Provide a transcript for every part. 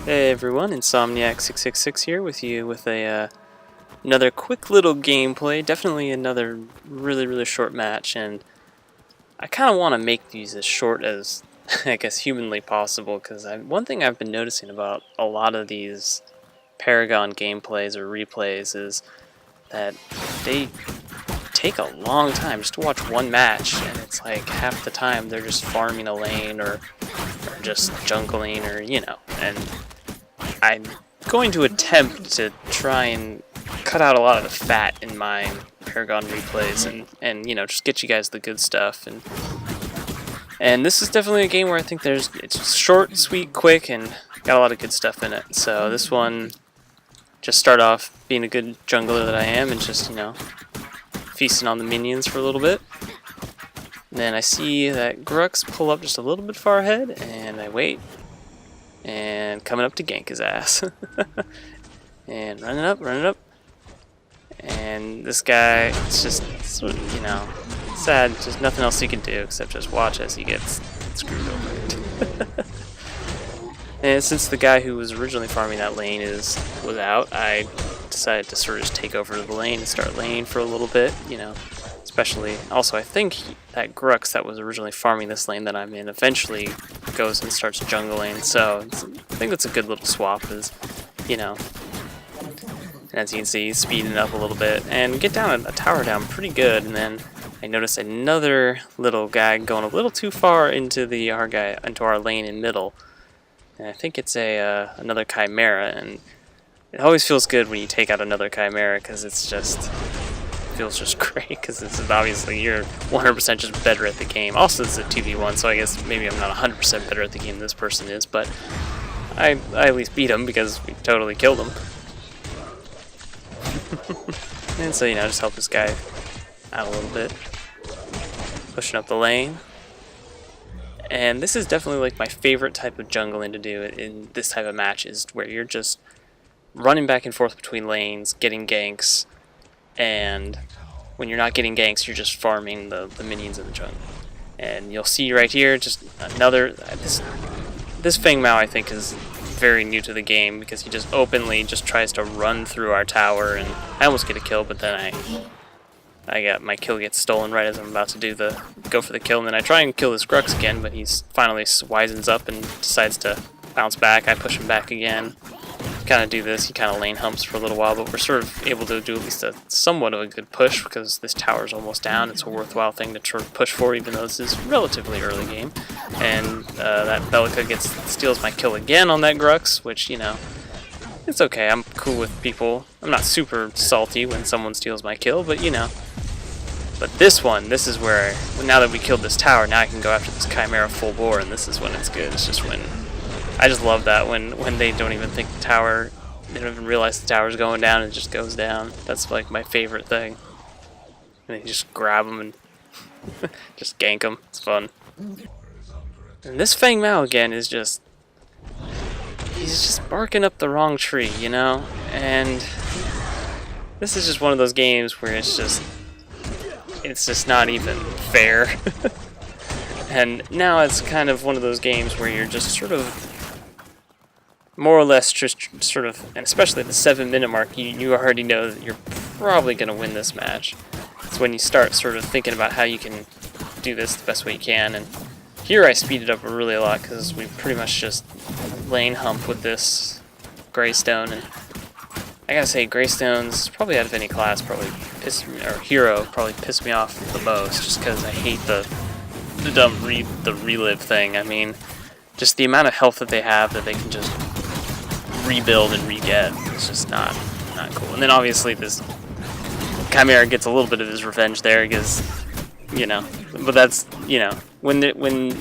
Hey everyone, Insomniac666 here with you with another quick little gameplay. Definitely another really short match, and I kind of want to make these as short as I guess humanly possible, because one thing I've been noticing about a lot of these Paragon gameplays or replays is that they take a long time just to watch one match, and it's like half the time they're just farming a lane or just jungling or and I'm going to attempt to try and cut out a lot of the fat in my Paragon replays and just get you guys the good stuff, and this is definitely a game where I think it's short, sweet, quick, and got a lot of good stuff in it. So this one, just start off being a good jungler that I am and just feasting on the minions for a little bit. And then I see that Grux pull up just a little bit far ahead, and I wait. And coming up to gank his ass. And running up. And this guy, it's just sort of, sad. There's nothing else he can do except just watch as he gets screwed over. And since the guy who was originally farming that lane was out, I decided to sort of just take over the lane and start laning for a little bit, Especially, also I think that Grux that was originally farming this lane that I'm in eventually goes and starts jungling, so I think that's a good little swap, as you can see, speeding up a little bit, and get down a tower down pretty good, and then I notice another little guy going a little too far into our lane in middle, and I think it's another Khaimera, and it always feels good when you take out another Khaimera, because it's just feels just great, because this is obviously you're 100% just better at the game. Also, it's a 2v1, so I guess maybe I'm not 100% better at the game than this person is, but I at least beat him because we totally killed him. And so, just help this guy out a little bit. Pushing up the lane. And this is definitely like my favorite type of jungling to do in this type of match, is where you're just running back and forth between lanes, getting ganks, and when you're not getting ganks, you're just farming the minions in the jungle. And you'll see right here, just another... This Feng Mao, I think, is very new to the game, because he just openly just tries to run through our tower, and I almost get a kill, but then my kill gets stolen right as I'm about to go for the kill, and then I try and kill this Grux again, but he finally wisens up and decides to bounce back. I push him back again. Kind of do this, he kind of lane humps for a little while, but we're sort of able to do at least somewhat of a good push, because this tower's almost down. It's a worthwhile thing to sort of push for, even though this is relatively early game. And that Belica steals my kill again on that Grux, which, it's okay. I'm cool with people. I'm not super salty when someone steals my kill, but But this is where, now that we killed this tower, now I can go after this Khaimera full bore, and this is when it's good. It's just when... I just love that when they don't even think they don't even realize the tower's going down, and it just goes down. That's like my favorite thing. And you just grab them and just gank them. It's fun. And this Feng Mao again is just... he's just barking up the wrong tree, And this is just one of those games where it's just not even fair. And now it's kind of one of those games where you're just sort of more or less just sort of, and especially at the 7-minute mark, you already know that you're probably going to win this match. It's when you start sort of thinking about how you can do this the best way you can, and here I speeded up really a lot, because we pretty much just lane hump with this Greystone, and I gotta say, Greystones, probably out of any class, hero, probably piss me off the most, just because I hate the relive thing. I mean, just the amount of health that they have that they can just rebuild and re-get, it's just not cool. And then obviously this Khaimera gets a little bit of his revenge there, because but that's when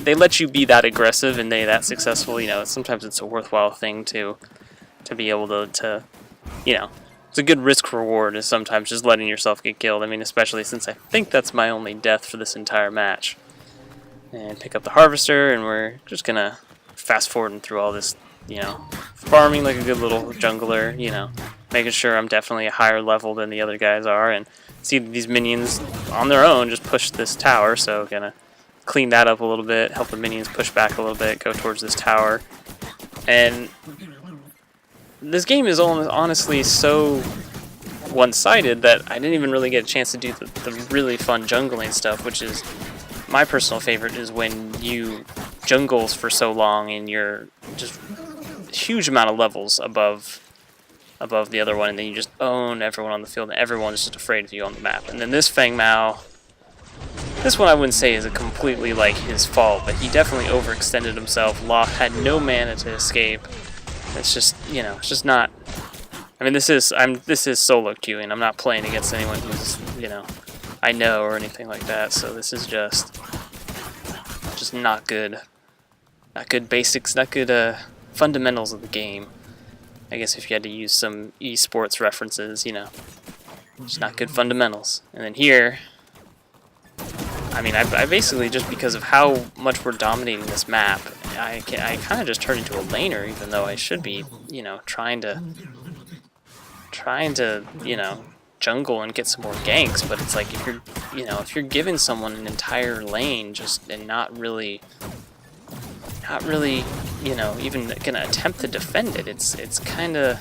they let you be that aggressive and that successful, sometimes it's a worthwhile thing to be able to it's a good risk reward, is sometimes just letting yourself get killed. I mean, especially since I think that's my only death for this entire match. And pick up the Harvester, and we're just gonna fast forward through all this, farming like a good little jungler, making sure I'm definitely a higher level than the other guys are, and see these minions on their own just push this tower, so gonna clean that up a little bit, help the minions push back a little bit, go towards this tower. And this game is honestly so one-sided that I didn't even really get a chance to do the really fun jungling stuff, which is my personal favorite, is when you jungles for so long and you're just a huge amount of levels above the other one, and then you just own everyone on the field and everyone's just afraid of you on the map. And then this Feng Mao, this one I wouldn't say is a completely like his fault, but he definitely overextended himself, had no mana to escape. It's just, you know, it's just not. I mean, this is solo queuing. I'm not playing against anyone who's, you know, I know or anything like that. So this is just not good. Not good basics. Not good fundamentals of the game. I guess if you had to use some esports references, you know, just not good fundamentals. And then here, I mean, I basically, just because of how much we're dominating this map, I kind of just turned into a laner, even though I should be, you know, trying to, you know, jungle and get some more ganks. But it's like, if you're, you know, if you're giving someone an entire lane and not really, you know, even gonna attempt to defend it, it's kind of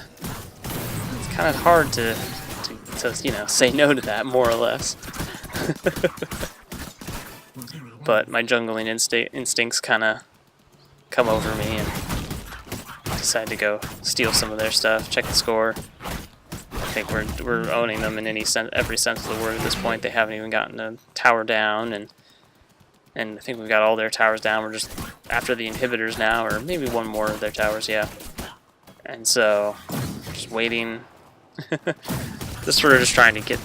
hard to you know, say no to that, more or less. But my jungling instincts kind of come over me and decide to go steal some of their stuff. Check the score. I think we're owning them in every sense of the word at this point. They haven't even gotten a tower down, and I think we've got all their towers down. We're just after the inhibitors now, or maybe one more of their towers, yeah. And so, just waiting. Just sort of just trying to get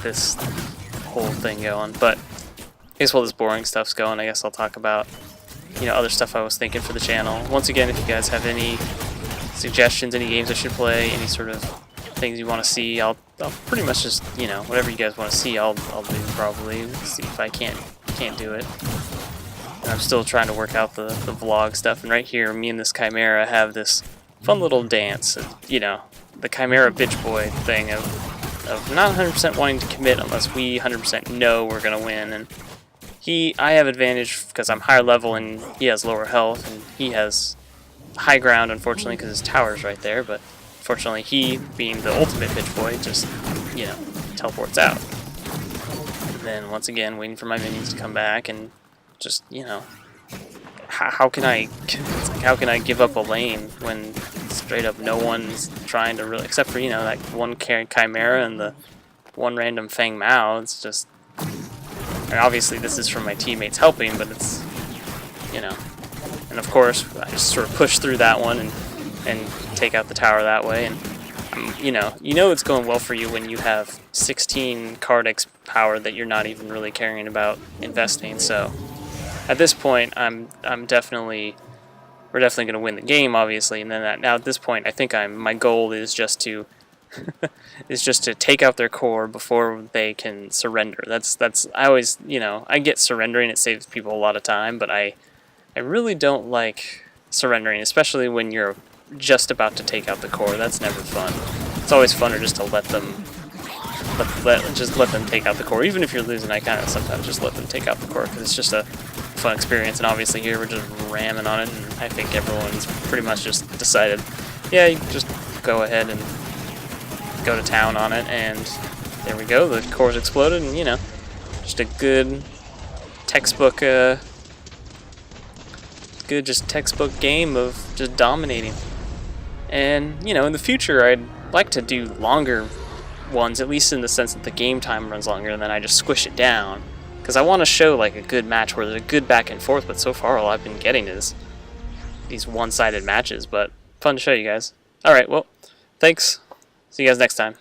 this whole thing going. But I guess while this boring stuff's going, I guess I'll talk about, you know, other stuff I was thinking for the channel. Once again, if you guys have any suggestions, any games I should play, any sort of things you want to see, I'll pretty much just, you know, whatever you guys want to see, I'll do probably. See if I can't do it. And I'm still trying to work out the vlog stuff. And right here, me and this Khaimera have this fun little dance. You know, the Khaimera bitch boy thing of not 100% wanting to commit unless we 100% know we're gonna win. And I have advantage because I'm higher level and he has lower health, and he has high ground, unfortunately, because his tower's right there. But fortunately, he, being the ultimate bitch boy, just, you know, teleports out. And then once again, waiting for my minions to come back, and just, you know, how can I give up a lane when straight up no one's trying to really, except for, you know, that one Khaimera and the one random Feng Mao. It's just, and obviously this is from my teammates helping, but it's, you know, and of course I just sort of push through that one and take out the tower that way. And you know it's going well for you when you have 16 card X power that you're not even really caring about investing. So at this point, we're definitely going to win the game, obviously. And then now at this point, I think my goal is just to take out their core before they can surrender. That's I always, you know, I get surrendering, it saves people a lot of time, but I really don't like surrendering, especially when you're just about to take out the core. That's never fun. It's always funner just to let them take out the core. Even if you're losing, I kind of sometimes just let them take out the core because it's just a fun experience. And obviously here we're just ramming on it, and I think everyone's pretty much just decided, yeah, you just go ahead and go to town on it, and there we go. The core's exploded, and, you know, just a good textbook game of just dominating. And, you know, in the future I'd like to do longer ones, at least in the sense that the game time runs longer, and then I just squish it down, because I want to show like a good match where there's a good back and forth. But so far all I've been getting is these one-sided matches, but fun to show you guys. Alright, well, thanks. See you guys next time.